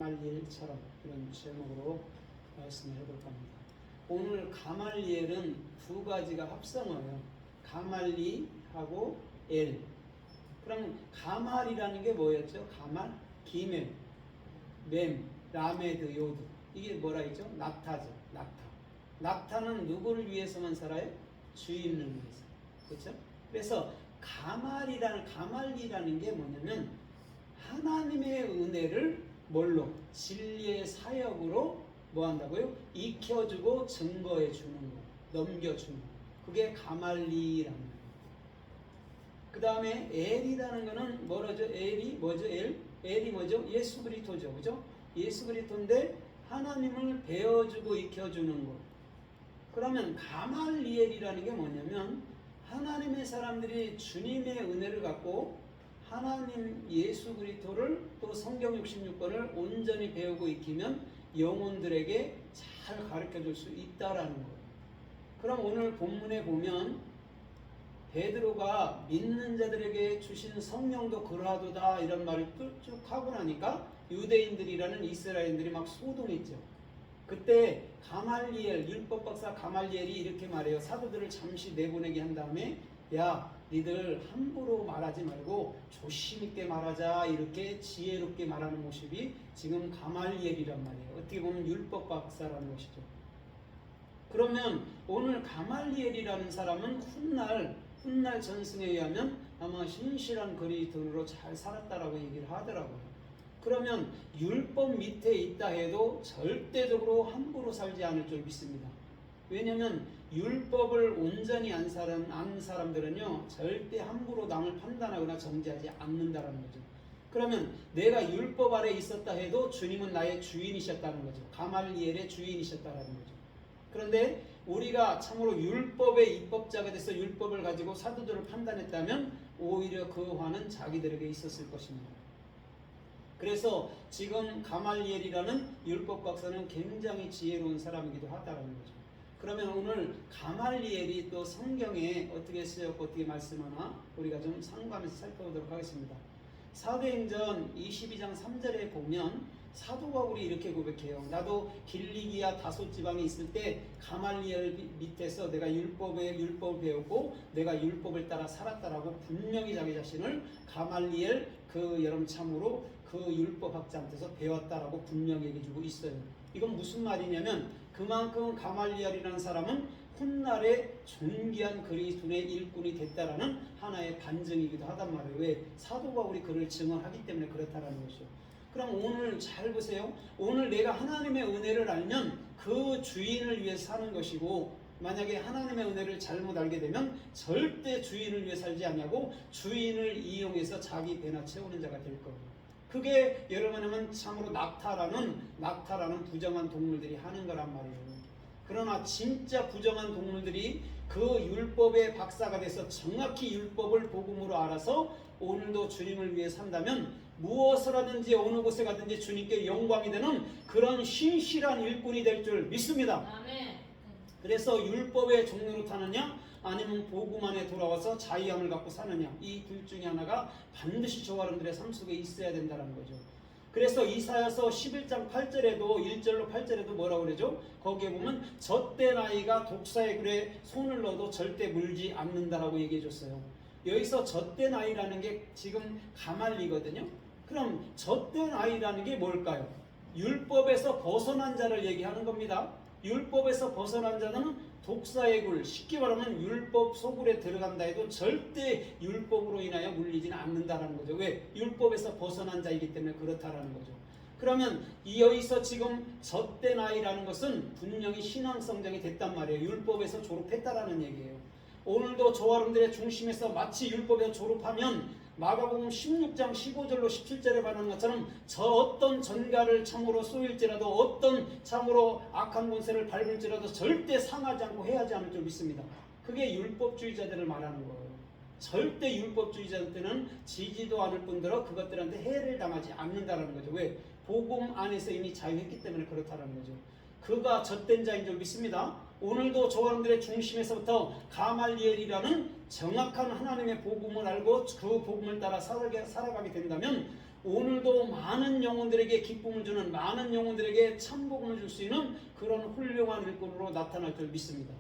가말리엘처럼 이런 제목으로 말씀을 해볼까 합니다. 오늘 가말리엘은 두 가지가 합성어예요. 가말리하고 엘. 그럼 가말이라는 게 뭐였죠? 가말, 기멜, mem, 라메드, 요드. 이게 뭐라 했죠? 낙타죠. 낙타. 낙타는 누구를 위해서만 살아요? 주인을 위해서. 그렇죠? 그래서 가말리라는 게 뭐냐면 하나님의 은혜를 뭘로? 진리의 사역으로 뭐 한다고요? 익혀주고 증거해 주는 거, 넘겨주는 거. 그게 가말리라는 거예요. 그 다음에 엘이라는 거는 뭐라죠? 엘이 뭐죠? 엘이 뭐죠? 예수 그리스도죠. 그죠? 예수 그리스도인데 하나님을 배워주고 익혀주는 거. 그러면 가말리엘이라는 게 뭐냐면 하나님의 사람들이 주님의 은혜를 갖고 하나님 예수 그리스도를 또 성경 66권을 온전히 배우고 익히면 영혼들에게 잘 가르쳐 줄 수 있다라는 거예요. 그럼 오늘 본문에 보면 베드로가 믿는 자들에게 주신 성령도 그러하도다 이런 말을 쭉 하고 나니까 유대인들이라는 이스라엘인들이 막 소동했죠. 그때 가말리엘, 율법 박사 가말리엘이 이렇게 말해요. 사도들을 잠시 내보내게 한 다음에 야, 니들 함부로 말하지 말고 조심 있게 말하자, 이렇게 지혜롭게 말하는 모습이 지금 가말리엘이란 말이에요. 어떻게 보면 율법 박사라는 것이죠. 그러면 오늘 가말리엘이라는 사람은 훗날 전승에 의하면 아마 신실한 그리스도인으로 잘 살았다라고 얘기를 하더라고요. 그러면 율법 밑에 있다 해도 절대적으로 함부로 살지 않을 줄 믿습니다. 왜냐하면 율법을 온전히 안 사람들은요 절대 함부로 남을 판단하거나 정죄하지 않는다라는 거죠. 그러면 내가 율법 아래 있었다 해도 주님은 나의 주인이셨다는 거죠. 가말리엘의 주인이셨다는 거죠. 그런데 우리가 참으로 율법의 입법자가 돼서 율법을 가지고 사도들을 판단했다면 오히려 그 화는 자기들에게 있었을 것입니다. 그래서 지금 가말리엘이라는 율법 박사는 굉장히 지혜로운 사람이기도 하다라는 거죠. 그러면 오늘 가말리엘이 또 성경에 어떻게 쓰였고 어떻게 말씀하나 우리가 좀 상고하면서 살펴보도록 하겠습니다. 사도행전 22장 3절에 보면 사도 바울이 이렇게 고백해요. 나도 길리기아 다소 지방에 있을 때 가말리엘 밑에서 내가 율법을 배우고 내가 율법을 따라 살았다라고 분명히 자기 자신을 가말리엘 여러분 참으로 그 율법학자한테서 배웠다라고 분명히 얘기해주고 있어요. 이건 무슨 말이냐면 그만큼 가말리엘이라는 사람은 훗날에 존귀한 그리스도의 일꾼이 됐다라는 하나의 반증이기도 하단 말이에요. 왜? 사도 바울이 그를 증언하기 때문에 그렇다라는 것이죠. 그럼 오늘 잘 보세요. 오늘 내가 하나님의 은혜를 알면 그 주인을 위해서 사는 것이고 만약에 하나님의 은혜를 잘못 알게 되면 절대 주인을 위해 살지 않냐고 주인을 이용해서 자기 배나 채우는 자가 될 거예요. 그게 여러분은 참으로 낙타라는 부정한 동물들이 하는 거란 말이에요. 그러나 진짜 부정한 동물들이 그 율법의 박사가 돼서 정확히 율법을 복음으로 알아서 오늘도 주님을 위해 산다면 무엇을 하든지 어느 곳에 가든지 주님께 영광이 되는 그런 신실한 일꾼이 될 줄 믿습니다. 아멘. 그래서 율법의 종로로 타느냐 아니면 복음 안에 돌아와서 자유함을 갖고 사느냐, 이 둘 중에 하나가 반드시 저와 여러분들의 삶 속에 있어야 된다는 거죠. 그래서 이사야서 11장 8절에도 1절로 8절에도 뭐라고 그러죠? 거기에 보면 젖된 아이가 독사의 굴에 손을 넣어도 절대 물지 않는다라고 얘기해 줬어요. 여기서 젖된 아이라는 게 지금 가말리거든요. 그럼 젖된 아이라는 게 뭘까요? 율법에서 벗어난 자를 얘기하는 겁니다. 율법에서 벗어난 자는 독사의 굴, 쉽게 말하면 율법 소굴에 들어간다 해도 절대 율법으로 인하여 물리지는 않는다라는 거죠. 왜? 율법에서 벗어난 자이기 때문에 그렇다라는 거죠. 그러면 여기서 지금 젖된 아이라는 것은 분명히 신앙성장이 됐단 말이에요. 율법에서 졸업했다라는 얘기예요. 오늘도 저와 여러분들의 중심에서 마치 율법에서 졸업하면 마가복음 16장 15절로 17절에 말하는 것처럼 저 어떤 전가를 참으로 쏘일지라도 어떤 참으로 악한 권세를 밟을지라도 절대 상하지 않고 해하지 않을 줄 믿습니다. 그게 율법주의자들을 말하는 거예요. 절대 율법주의자들은 지지도 않을 뿐더러 그것들한테 해를 당하지 않는다는 거죠. 왜? 복음 안에서 이미 자유했기 때문에 그렇다는 거죠. 그가 젖된 자인 줄 믿습니다. 오늘도 저와 여러분들의 중심에서부터 가말리엘이라는 정확한 하나님의 복음을 알고 그 복음을 따라 살아가게 된다면 오늘도 많은 영혼들에게 기쁨을 주는, 많은 영혼들에게 참복음을 줄 수 있는 그런 훌륭한 일꾼으로 나타날 줄 믿습니다.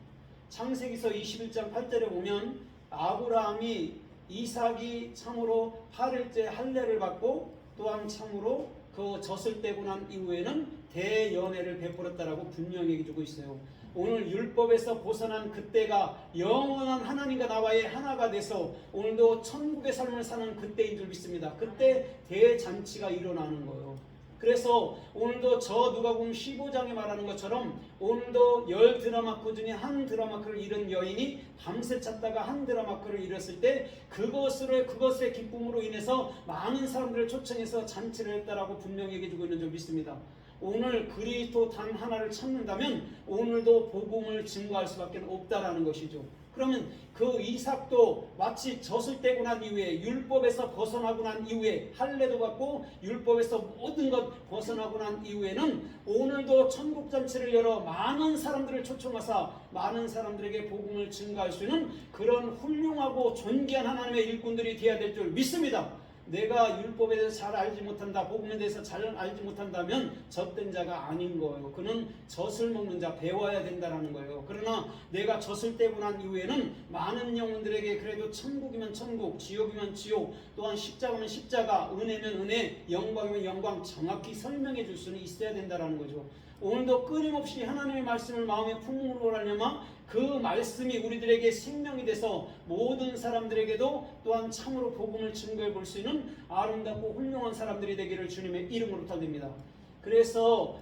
창세기서 21장 8절에 보면 아브라함이 이삭이 참으로 8일째 할례를 받고 또한 참으로 그 젖을 떼고 난 이후에는 대연회를 베풀었다라고 분명히 얘기해주고 있어요. 오늘 율법에서 벗어난 그때가 영원한 하나님과 나와의 하나가 돼서 오늘도 천국의 삶을 사는 그때인 줄 믿습니다. 그때 대잔치가 일어나는 거예요. 그래서 오늘도 저 누가복음 15장에 말하는 것처럼 오늘도 10드라마크 중에 한 드라마크를 잃은 여인이 밤새 찾다가 한 드라마크를 잃었을 때 그것의 기쁨으로 인해서 많은 사람들을 초청해서 잔치를 했다라고 분명히 얘기해주고 있는 줄 믿습니다. 오늘 그리스도 단 하나를 찾는다면 오늘도 복음을 증거할 수밖에 없다라는 것이죠. 그러면 그 이삭도 마치 젖을 떼고 난 이후에 율법에서 벗어나고 난 이후에 할례도 받고 율법에서 모든 것 벗어나고 난 이후에는 오늘도 천국잔치를 열어 많은 사람들을 초청하사 많은 사람들에게 복음을 증거할 수 있는 그런 훌륭하고 존귀한 하나님의 일꾼들이 되어야 될 줄 믿습니다. 내가 율법에 대해서 잘 알지 못한다, 복음에 대해서 잘 알지 못한다면 젖된 자가 아닌 거예요. 그는 젖을 먹는 자, 배워야 된다는 거예요. 그러나 내가 젖을 떼고 난 이후에는 많은 영혼들에게 그래도 천국이면 천국, 지옥이면 지옥, 또한 십자가면 십자가, 은혜면 은혜, 영광이면 영광 정확히 설명해 줄 수는 있어야 된다는 거죠. 오늘도 끊임없이 하나님의 말씀을 마음에 품음으로 하려면 그 말씀이 우리들에게 생명이 돼서 모든 사람들에게도 또한 참으로 복음을 증거해 볼 수 있는 아름답고 훌륭한 사람들이 되기를 주님의 이름으로 부탁드립니다. 그래서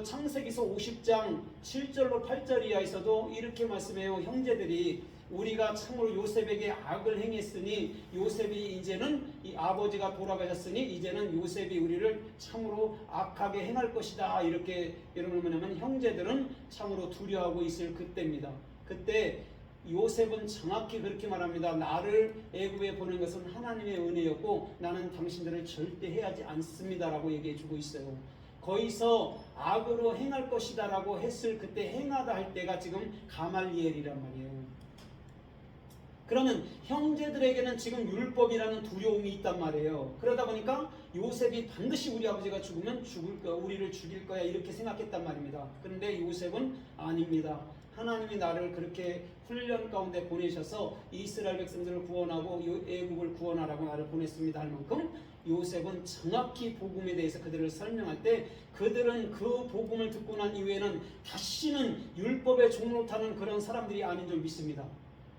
창세기서 50장 7절로 8절 이하에서도 이렇게 말씀해요. 형제들이 우리가 참으로 요셉에게 악을 행했으니 요셉이 이제는 이 아버지가 돌아가셨으니 이제는 요셉이 우리를 참으로 악하게 행할 것이다. 이렇게 여러분 뭐냐면 형제들은 참으로 두려워하고 있을 그때입니다. 그때 요셉은 정확히 그렇게 말합니다. 나를 애굽에 보낸 것은 하나님의 은혜였고 나는 당신들을 절대 해하지 않습니다라고 얘기해 주고 있어요. 거기서 악으로 행할 것이다 라고 했을 그때 행하다 할 때가 지금 가말리엘이란 말이에요. 그러면 형제들에게는 지금 율법이라는 두려움이 있단 말이에요. 그러다 보니까 요셉이 반드시 우리 아버지가 죽으면 우리를 죽일 거야 이렇게 생각했단 말입니다. 그런데 요셉은 아닙니다. 하나님이 나를 그렇게 훈련 가운데 보내셔서 이스라엘 백성들을 구원하고 애국을 구원하라고 나를 보냈습니다 할 만큼 요셉은 정확히 복음에 대해서 그들을 설명할 때 그들은 그 복음을 듣고 난 이후에는 다시는 율법의 종로 타는 그런 사람들이 아닌 줄 믿습니다.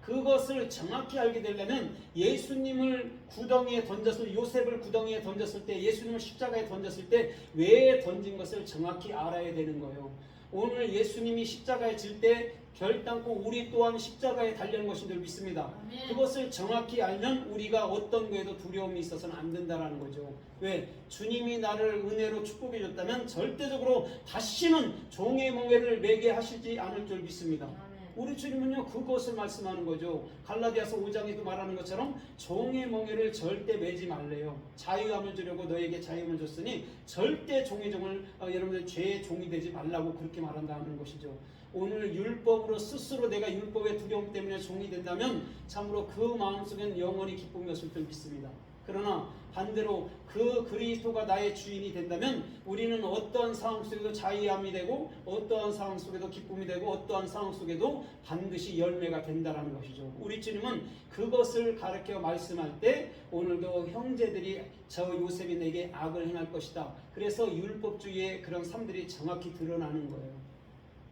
그것을 정확히 알게 되려면 예수님을 구덩이에 던졌을 요셉을 구덩이에 던졌을 때 예수님을 십자가에 던졌을 때 왜 던진 것을 정확히 알아야 되는 거예요. 오늘 예수님이 십자가에 질 때 결단코 우리 또한 십자가에 달려는 것인 줄 믿습니다. 그것을 정확히 알면 우리가 어떤 거에도 두려움이 있어서는 안 된다는 거죠. 왜? 주님이 나를 은혜로 축복해 줬다면 절대적으로 다시는 종의 멍에를 매게 하시지 않을 줄 믿습니다. 우리 주님은요 그것을 말씀하는 거죠. 갈라디아서 5장에도 말하는 것처럼 종의 멍에를 절대 매지 말래요. 자유함을 주려고 너에게 자유함을 줬으니 절대 종의 종을 여러분들 죄의 종이 되지 말라고 그렇게 말한다는 것이죠. 오늘 율법으로 스스로 내가 율법의 두려움 때문에 종이 된다면 참으로 그 마음속엔 영원히 기쁨이 없을 줄 믿습니다. 그러나 반대로 그 그리스도가 나의 주인이 된다면 우리는 어떠한 상황 속에도 자유함이 되고 어떠한 상황 속에도 기쁨이 되고 어떠한 상황 속에도 반드시 열매가 된다는 것이죠. 우리 주님은 그것을 가르쳐 말씀할 때 오늘도 형제들이 저 요셉이 내게 악을 행할 것이다. 그래서 율법주의의 그런 삶들이 정확히 드러나는 거예요.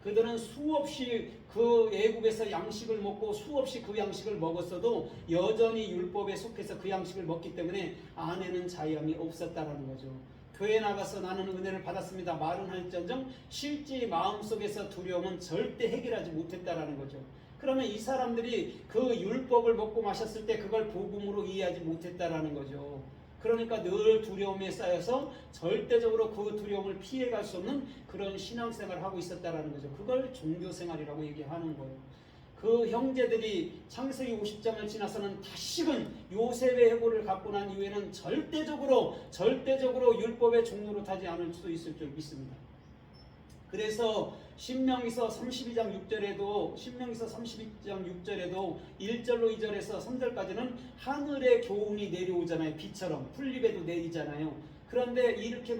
그들은 수없이 그 애굽에서 양식을 먹고 수없이 그 양식을 먹었어도 여전히 율법에 속해서 그 양식을 먹기 때문에 안에는 자유함이 없었다라는 거죠. 교회 나가서 나는 은혜를 받았습니다 말은 할지언정 실제 마음속에서 두려움은 절대 해결하지 못했다라는 거죠. 그러면 이 사람들이 그 율법을 먹고 마셨을 때 그걸 복음으로 이해하지 못했다라는 거죠. 그러니까 늘 두려움에 쌓여서 절대적으로 그 두려움을 피해갈 수 없는 그런 신앙생활을 하고 있었다는 거죠. 그걸 종교생활이라고 얘기하는 거예요. 그 형제들이 창세기 50장을 지나서는 다시금 요셉의 해고를 갖고 난 이후에는 절대적으로 율법의 종로로 타지 않을 수 있을 줄 믿습니다. 그래서 신명기서 32장 6절에도 1절로 2절에서 3절까지는 하늘의 교훈이 내려오잖아요. 비처럼 풀잎에도 내리잖아요. 그런데 이렇게